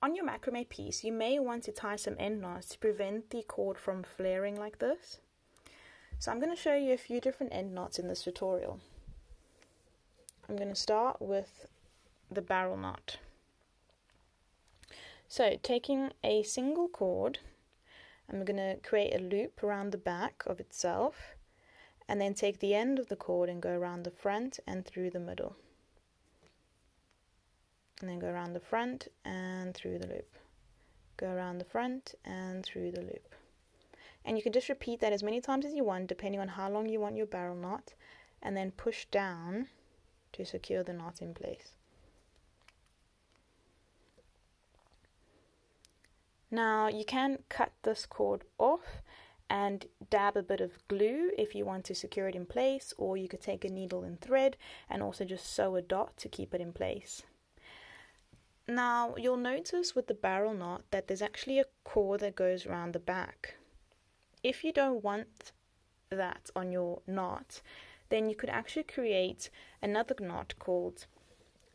on your macrame piece, you may want to tie some end knots to prevent the cord from flaring like this. So I'm going to show you a few different end knots in this tutorial. I'm going to start with the barrel knot. So taking a single cord, I'm going to create a loop around the back of itself, and then take the end of the cord and go around the front and through the middle. And then go around the front and through the loop. Go around the front and through the loop. And you can just repeat that as many times as you want, depending on how long you want your barrel knot, and then push down to secure the knot in place. Now you can cut this cord off and dab a bit of glue if you want to secure it in place, or you could take a needle and thread and also just sew a dot to keep it in place. Now you'll notice with the barrel knot that there's actually a cord that goes around the back. If you don't want that on your knot, then you could actually create another knot called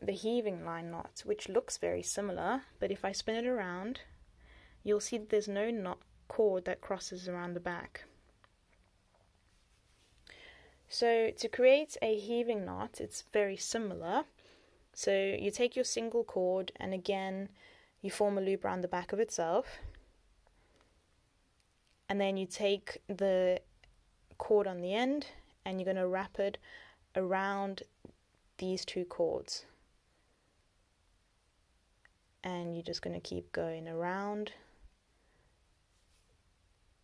the heaving line knot, which looks very similar, but if I spin it around, you'll see that there's no knot cord that crosses around the back. So to create a heaving knot, it's very similar. So you take your single cord and again you form a loop around the back of itself, and then you take the cord on the end and you're going to wrap it around these two cords, and you're just going to keep going around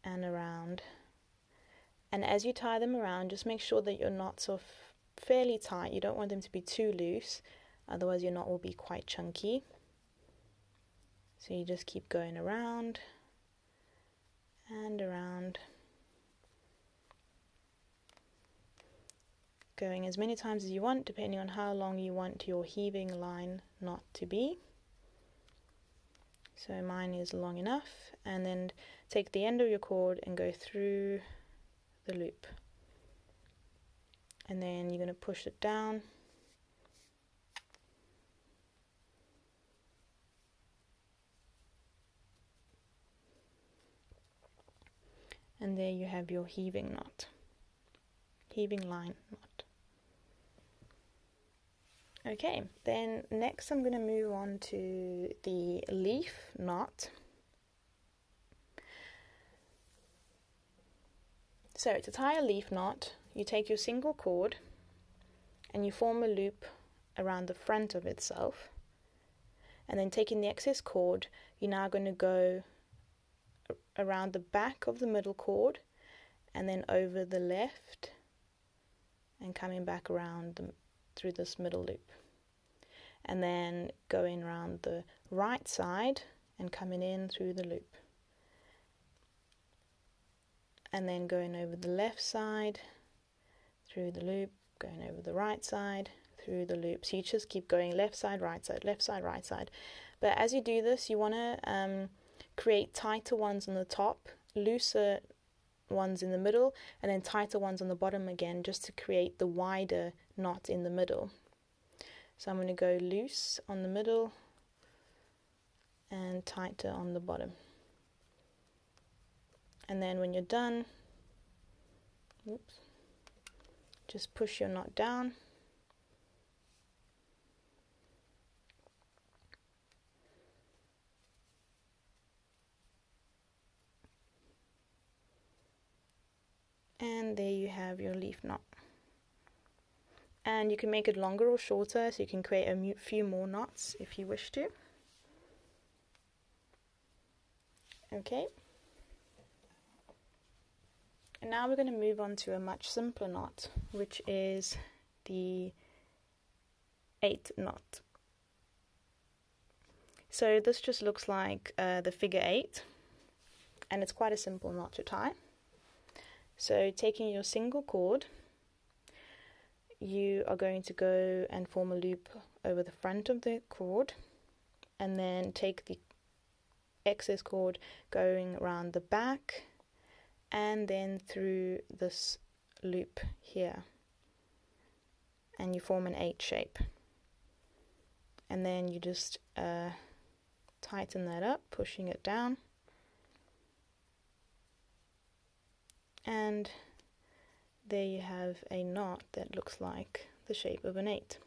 and around, and as you tie them around, just make sure that your knots are fairly tight. You don't want them to be too loose, otherwise your knot will be quite chunky. So you just keep going around and around, going as many times as you want, depending on how long you want your heaving line knot to be. So mine is long enough, and then take the end of your cord and go through the loop, and then you're going to push it down, and there you have your heaving knot, heaving line knot. Okay, then next I'm going to move on to the leaf knot. So to tie a leaf knot, you take your single cord and you form a loop around the front of itself, and then taking the excess cord, you're now going to go around the back of the middle cord and then over the left and coming back around through this middle loop, and then going around the right side and coming in through the loop, and then going over the left side through the loop, going over the right side through the loop. So you just keep going left side, right side, left side, right side. But as you do this, you want to create tighter ones on the top, looser ones in the middle, and then tighter ones on the bottom again, just to create the wider knot in the middle. So I'm going to go loose on the middle and tighter on the bottom. And then when you're done, just push your knot down. And there you have your leaf knot. And you can make it longer or shorter, so you can create a few more knots if you wish to. Okay. And now we're going to move on to a much simpler knot, which is the 8 knot. So this just looks like the figure 8, and it's quite a simple knot to tie. So taking your single cord, you are going to go and form a loop over the front of the cord, and then take the excess cord going around the back and then through this loop here, and you form an 8 shape, and then you just tie tighten that up, pushing it down. And there you have a knot that looks like the shape of an 8.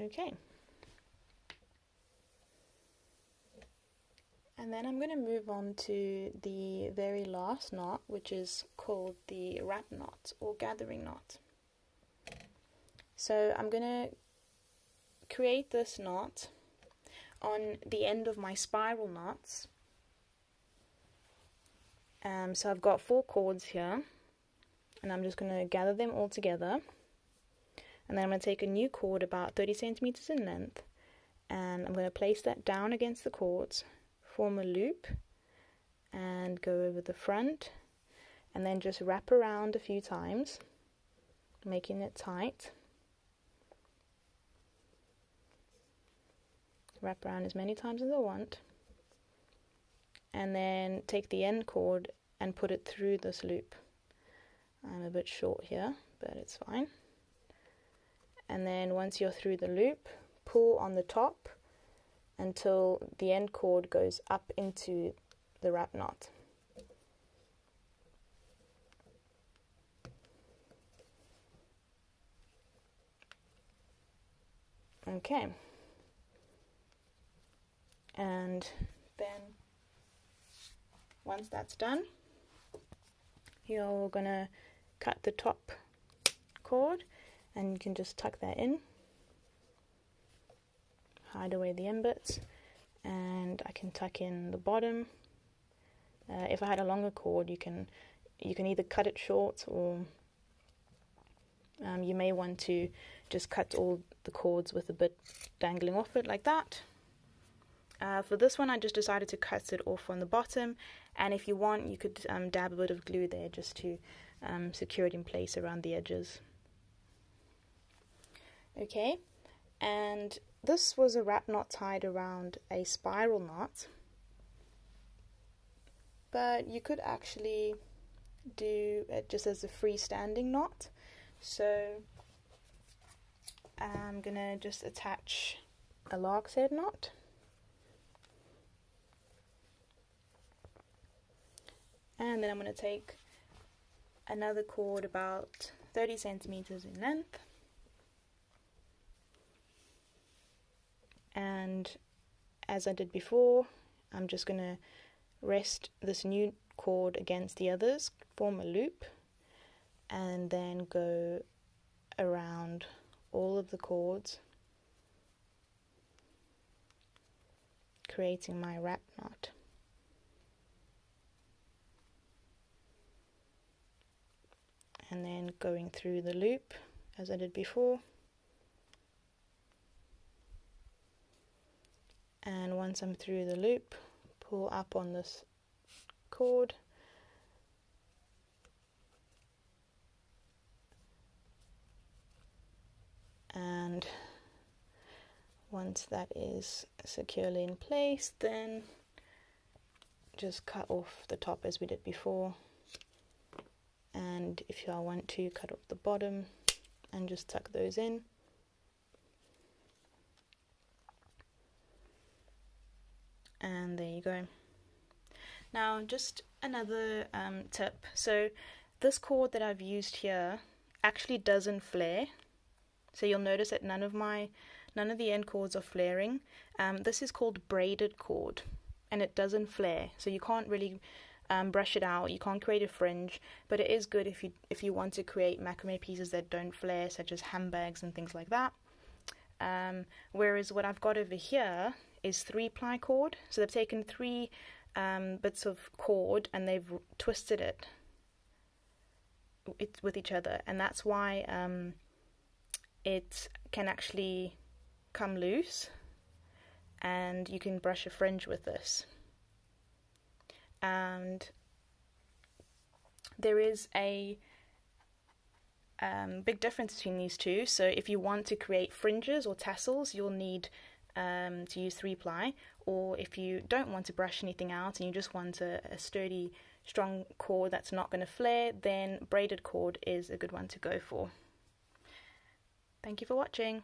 Okay. And then I'm going to move on to the very last knot, which is called the wrap knot or gathering knot. So I'm going to create this knot on the end of my spiral knots. So I've got 4 cords here, and I'm just going to gather them all together. And then I'm going to take a new cord about 30 centimeters in length, and I'm going to place that down against the cords, form a loop, and go over the front, and then just wrap around a few times, making it tight. Wrap around as many times as I want, and then take the end cord and put it through this loop. I'm a bit short here, but it's fine. And then once you're through the loop, pull on the top until the end cord goes up into the wrap knot. Okay. And then once that's done, you're gonna cut the top cord, and you can just tuck that in, hide away the end bits, and I can tuck in the bottom. If I had a longer cord, you can either cut it short, or you may want to just cut all the cords with a bit dangling off it like that. For this one, I just decided to cut it off on the bottom, and if you want, you could dab a bit of glue there just to secure it in place around the edges. Okay, and this was a wrap knot tied around a spiral knot, but you could actually do it just as a freestanding knot. So I'm gonna just attach a lark's head knot. And then I'm going to take another cord about 30 centimeters in length, and as I did before, I'm just going to rest this new cord against the others, form a loop, and then go around all of the cords, creating my wrap knot. And then going through the loop as I did before. And once I'm through the loop, pull up on this cord, and once that is securely in place, then just cut off the top as we did before. And if I want to, cut off the bottom and just tuck those in. And there you go. Now just another tip. So this cord that I've used here actually doesn't flare. So you'll notice that none of the end cords are flaring. This is called braided cord, and it doesn't flare. So you can't really brush it out, you can't create a fringe, but it is good if you want to create macrame pieces that don't flare, such as handbags and things like that. Whereas what I've got over here is 3-ply cord. So they've taken 3 bits of cord and they've twisted it with each other, and that's why it can actually come loose, and you can brush a fringe with this. And there is a big difference between these two. So if you want to create fringes or tassels, you'll need to use 3-ply, or if you don't want to brush anything out and you just want a sturdy, strong cord that's not going to flare, then braided cord is a good one to go for. Thank you for watching.